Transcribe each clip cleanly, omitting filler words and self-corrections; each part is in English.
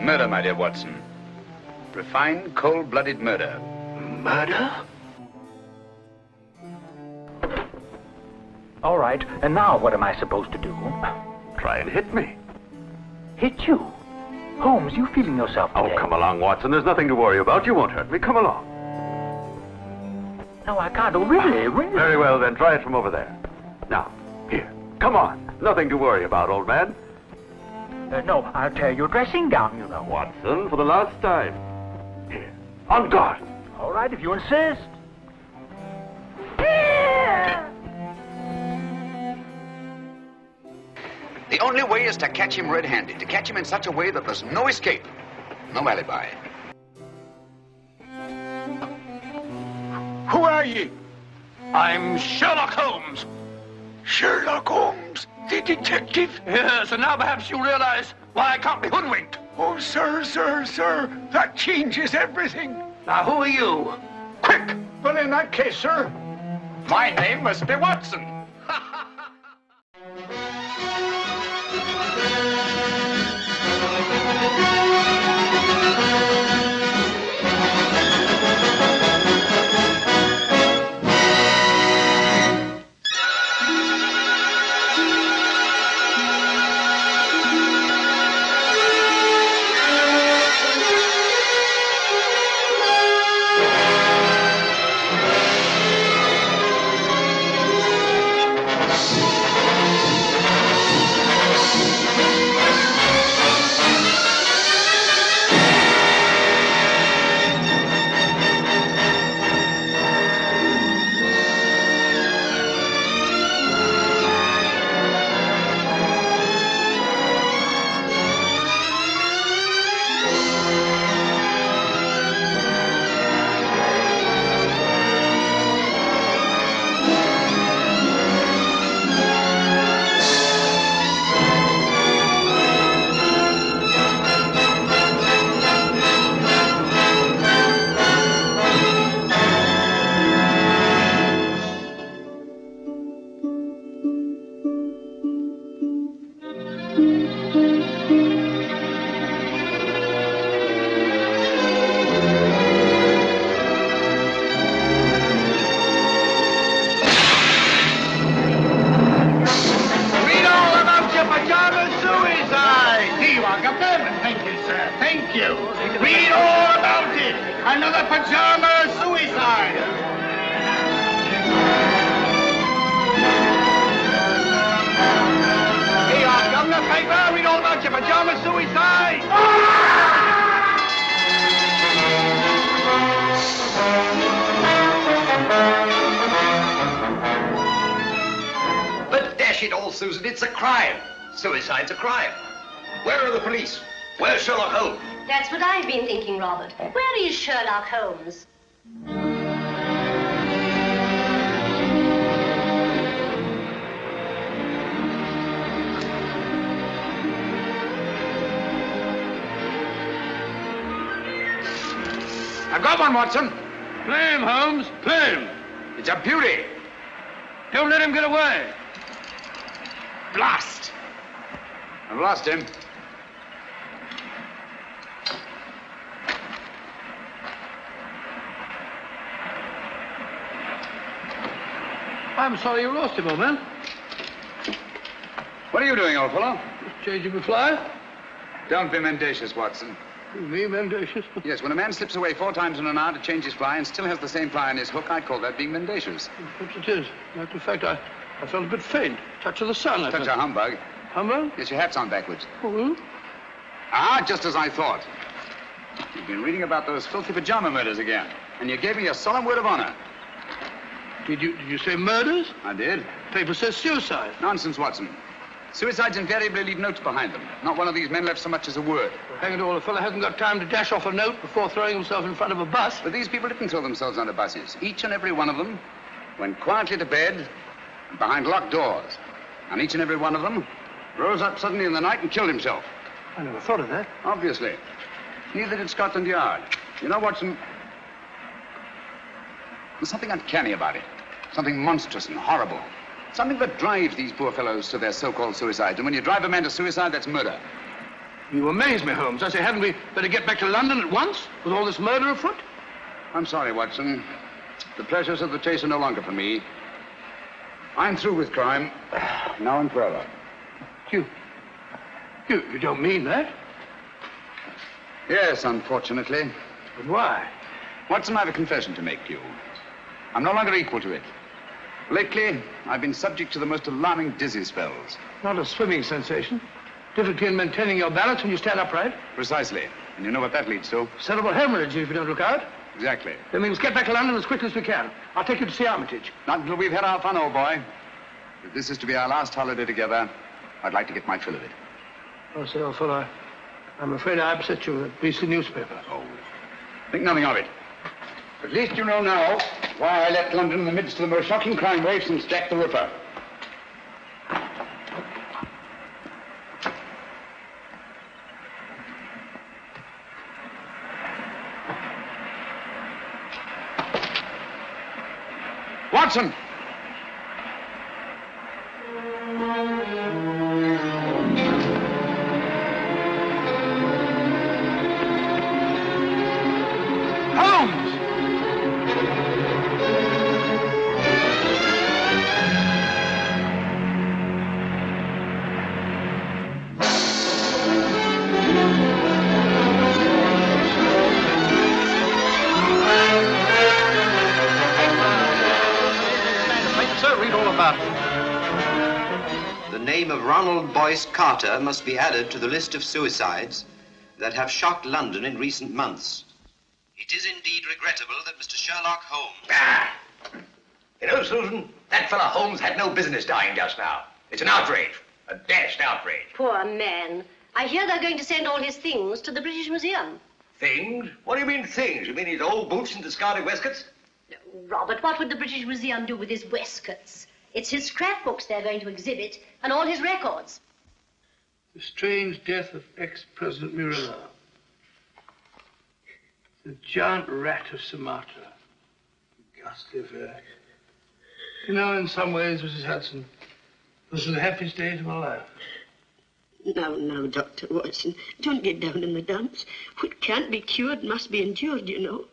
Murder, my dear Watson. Refined, cold-blooded murder. Murder? All right, and now what am I supposed to do? Try and hit me. Hit you? Holmes, you feeling yourself today? Oh, come along, Watson. There's nothing to worry about. You won't hurt me. Come along. No, I can't. Oh, really? Very well, then. Try it from over there. Now, here. Come on. Nothing to worry about, old man. No, I'll tear your dressing gown, you know. Watson, for the last time. Here. On guard. All right, if you insist. The only way is to catch him red-handed, to catch him in such a way that there's no escape, no alibi. Who are ye? I'm Sherlock Holmes. Sherlock Holmes, the detective? Yes, and now perhaps you realize why I can't be hoodwinked. Oh, sir, that changes everything. Now, who are you? Quick! Well, in that case, sir, My name must be Watson. Thank you. Read all about it. Another pajama suicide. Here you are, Governor. Paper. Read all about your pajama suicide. But dash it all, Susan, it's a crime. Suicide's a crime. Where are the police? Where's Sherlock Holmes? That's what I've been thinking, Robert. Where is Sherlock Holmes? I've got one, Watson. Play him, Holmes. Play him. It's a beauty. Don't let him get away. Blast. I've lost him. I'm sorry you lost him, old man. What are you doing, old fellow? Just changing my fly. Don't be mendacious, Watson. Me, mendacious? Yes, when a man slips away 4 times in an hour to change his fly and still has the same fly on his hook, I call that being mendacious. Perhaps it is. Matter of fact, I felt a bit faint. Touch of the sun, I Such felt. a humbug. Humbug? Yes, your hat's on backwards. Oh, Ah, just as I thought. You've been reading about those filthy pajama murders again, and you gave me a solemn word of honor. Did you say murders? I did. Paper says suicide. Nonsense, Watson. Suicides invariably leave notes behind them. Not one of these men left so much as a word. Hang it all, a fellow hasn't got time to dash off a note before throwing himself in front of a bus. But these people didn't throw themselves under buses. Each and every one of them went quietly to bed and behind locked doors. And each and every one of them rose up suddenly in the night and killed himself. I never thought of that. Obviously. Neither did Scotland Yard. You know, Watson, there's something uncanny about it. Something monstrous and horrible. Something that drives these poor fellows to their so-called suicides. And when you drive a man to suicide, that's murder. You amaze me, Holmes. I say, hadn't we better get back to London at once with all this murder afoot? I'm sorry, Watson. The pleasures of the chase are no longer for me. I'm through with crime, now and forever. You don't mean that? Yes, unfortunately. But why? Watson, I have a confession to make to you. I'm no longer equal to it. Lately, I've been subject to the most alarming dizzy spells. Not a swimming sensation. Difficulty in maintaining your balance when you stand upright. Precisely. And you know what that leads to? Cerebral hemorrhage if you don't look out. Exactly. Then we must get back to London as quickly as we can. I'll take you to see Armitage. Not until we've had our fun, old boy. If this is to be our last holiday together, I'd like to get my fill of it. Oh, say, old fellow, I'm afraid I upset you with a beastly newspaper. Oh, think nothing of it. At least you know now why I left London in the midst of the most shocking crime wave since Jack the Ripper. Watson! Holmes! The name of Ronald Boyce Carter must be added to the list of suicides that have shocked London in recent months. It is indeed regrettable that Mr. Sherlock Holmes... Ah! You know, Susan, that fellow Holmes had no business dying just now. It's an outrage. A dashed outrage. Poor man. I hear they're going to send all his things to the British Museum. Things? What do you mean things? You mean his old boots and discarded waistcoats? Robert, what would the British Museum do with his waistcoats? It's his scrapbooks they're going to exhibit, and all his records. The strange death of ex-President Murillo. The giant rat of Sumatra. Ghastly affair. You know, in some ways, Mrs. Hudson, this is the happiest days of my life. No, Dr. Watson. Don't get down in the dumps. What can't be cured must be endured, you know.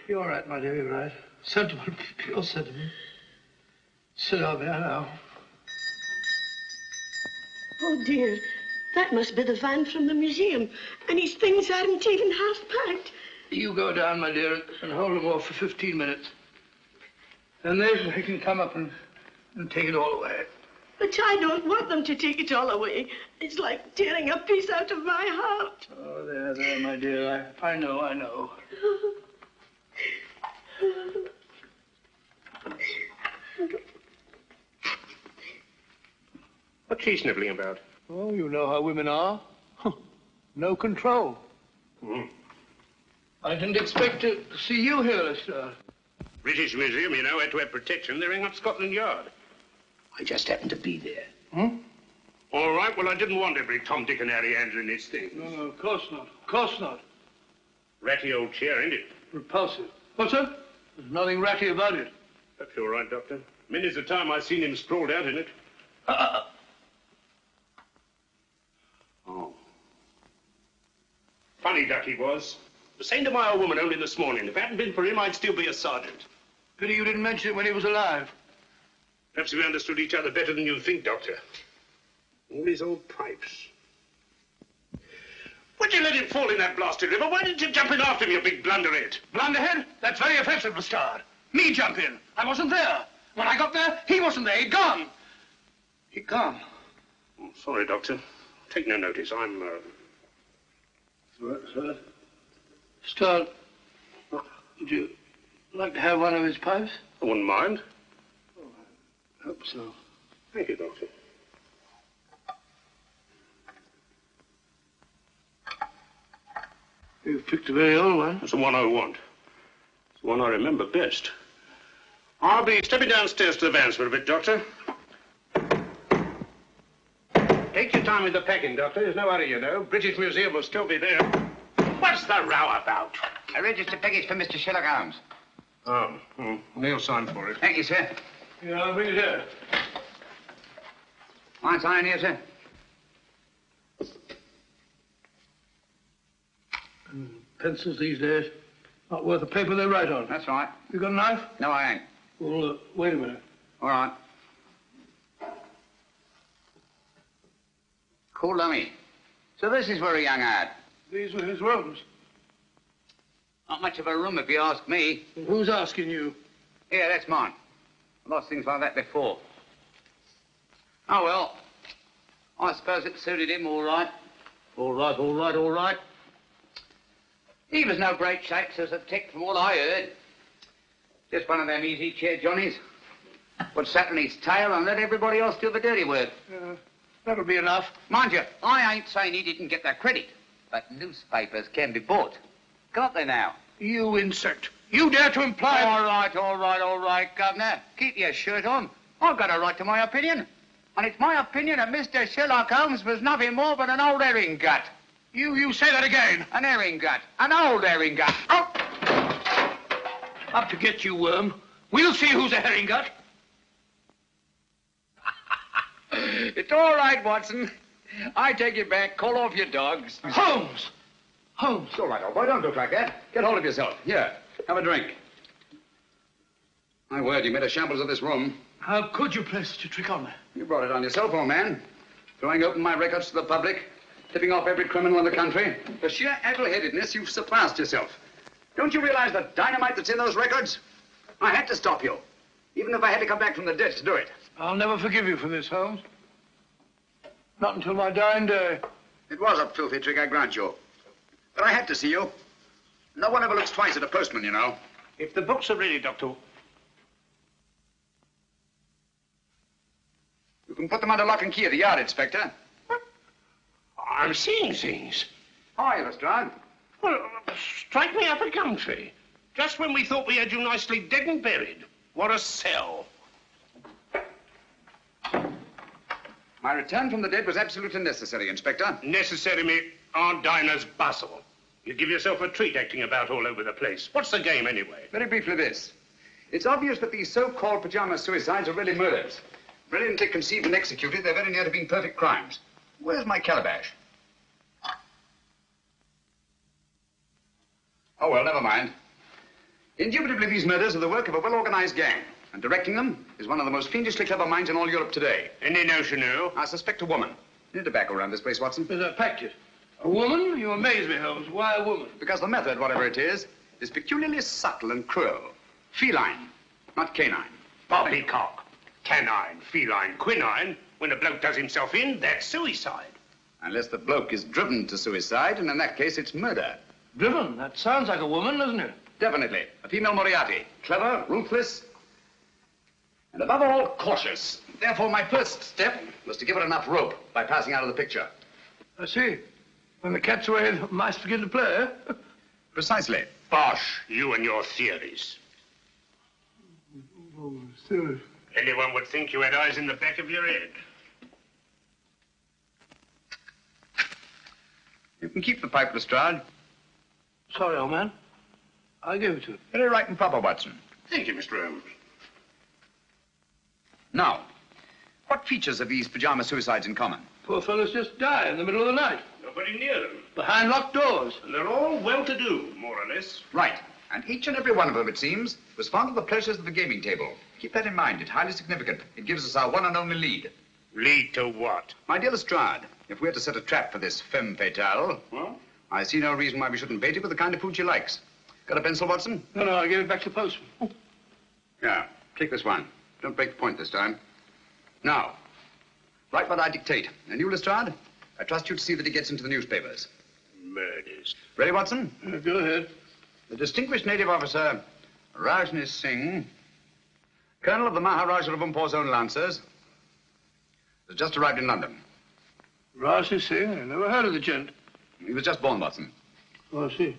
You're right, my dear, you're right. Sentiment, pure sentiment. Sit down there now. Oh, dear. That must be the van from the museum. And his things aren't even half packed. You go down, my dear, and hold them off for 15 minutes. And then they can come up and take it all away. But I don't want them to take it all away. It's like tearing a piece out of my heart. Oh, there, my dear. I know. What's she sniveling about? Oh, you know how women are. No control. I didn't expect to see you here, Lestrade. British Museum, you know, had to have protection. They're in up Scotland Yard. I just happened to be there. All right, well, I didn't want every Tom, Dick, and Harry Andrew in this thing. No, of course not. Of course not. Ratty old chair, ain't it? Repulsive. What's that? There's nothing ratty about it. Perhaps you're right, Doctor. Many's the time I've seen him sprawled out in it. Oh. Funny duck he was. The same to my old woman only this morning. If it hadn't been for him, I'd still be a sergeant. Pity you didn't mention it when he was alive. Perhaps we understood each other better than you think, Doctor. All these old pipes. Why'd you let him fall in that blasted river? Why didn't you jump in after him, you big blunderhead? Blunderhead? That's very offensive, Lestrade. Me jump in. I wasn't there. When I got there, he wasn't there. He'd gone. He'd gone. Oh, sorry, Doctor. Take no notice. I'm, Sir? Lestrade, would you like to have one of his pipes? I wouldn't mind. Oh, I hope so. Thank you, Doctor. You've picked a very old one. It's the one I want. It's the one I remember best. I'll be stepping downstairs to the vans for a bit, Doctor. Take your time with the packing, Doctor. There's no hurry, you know. British Museum will still be there. What's the row about? A registered package for Mr. Sherlock Holmes. Neil signed for it. Thank you, sir. Yeah, I'll bring it here. I'll sign here, sir. Pencils these days, not worth the paper they write on. That's right. You got a knife? No, I ain't. Well, wait a minute. All right. Cool dummy. So this is where a young ad. These were his rooms. Not much of a room, if you ask me. Well, who's asking you? Yeah, that's mine. I've lost things like that before. Oh, well. I suppose it suited him all right. All right. He was no great shakes as a tick from what I heard. Just one of them easy chair Johnnies. Put sat on his tail and let everybody else do the dirty work. That'll be enough. Mind you, I ain't saying he didn't get that credit. But newspapers can be bought. Can't they now? You insect. You dare to imply... All right, Governor. Keep your shirt on. I've got a right to my opinion. And it's my opinion that Mr. Sherlock Holmes was nothing more but an old herring gut. You say that again. An herring gut. An old herring gut. Oh! Up to get you, worm. We'll see who's a herring gut. It's all right, Watson. I take it back. Call off your dogs. Holmes! Holmes. It's all right, old boy. Don't look like that. Get hold of yourself. Here, have a drink. My word, you made a shambles of this room. How could you play such a trick on me? You brought it on yourself, old man. Throwing open my records to the public, tipping off every criminal in the country. For sheer addle-headedness, you've surpassed yourself. Don't you realize the dynamite that's in those records? I had to stop you, even if I had to come back from the dead to do it. I'll never forgive you for this, Holmes. Not until my dying day. It was a filthy trick, I grant you. But I had to see you. No one ever looks twice at a postman, you know. If the books are ready, Doctor... You can put them under lock and key at the yard, Inspector. I'm seeing things. Hi, Lestrade. Well, strike me up a country. Just when we thought we had you nicely dead and buried. What a sell. My return from the dead was absolutely necessary, Inspector. Necessary, me Aunt Dinah's bustle. You give yourself a treat acting about all over the place. What's the game, anyway? Very briefly this. It's obvious that these so-called pajama suicides are really murders. Brilliantly conceived and executed, they're very near to being perfect crimes. Where's my calabash? Oh, well, never mind. Indubitably, these murders are the work of a well-organized gang. And directing them is one of the most fiendishly clever minds in all Europe today. Any notion who? I suspect a woman. Need tobacco around this place, Watson. There's a packet. A woman? You amaze me, Holmes. Why a woman? Because the method, whatever it is peculiarly subtle and cruel. Feline, not canine. Poppycock. Canine, feline, quinine. When a bloke does himself in, that's suicide. Unless the bloke is driven to suicide, and in that case, it's murder. Driven? That sounds like a woman, doesn't it? Definitely. A female Moriarty. Clever, ruthless, and above all, cautious. Therefore, my first step was to give her enough rope by passing out of the picture. I see. When the cat's away, the mice begin to play, eh? Precisely. Bosh, you and your theories. Oh, serious. Anyone would think you had eyes in the back of your head. You can keep the pipe, Lestrade. Sorry, old man. I gave it to you. Very right and proper, Watson. Thank you, Mr. Holmes. Now, what features have these pajama suicides in common? Poor fellows just die in the middle of the night. Nobody near them. Behind locked doors. And they're all well-to-do, more or less. Right. And each and every one of them, it seems, was fond of the pleasures of the gaming table. Keep that in mind. It's highly significant. It gives us our one and only lead. Lead to what? My dear Lestrade, if we're to set a trap for this femme fatale, Well? I see no reason why we shouldn't bait it with the kind of food she likes. Got a pencil, Watson? No, I gave it back to the postman. Yeah, take this one. Don't break the point this time. Now, write what I dictate. And you, Lestrade, I trust you to see that it gets into the newspapers. Murders. Ready, Watson? Go ahead. The distinguished native officer, Rajni Singh, colonel of the Maharaja of Umpur's own Lancers, has just arrived in London. Rajni Singh? I never heard of the gent. He was just born, Watson. Oh, I see.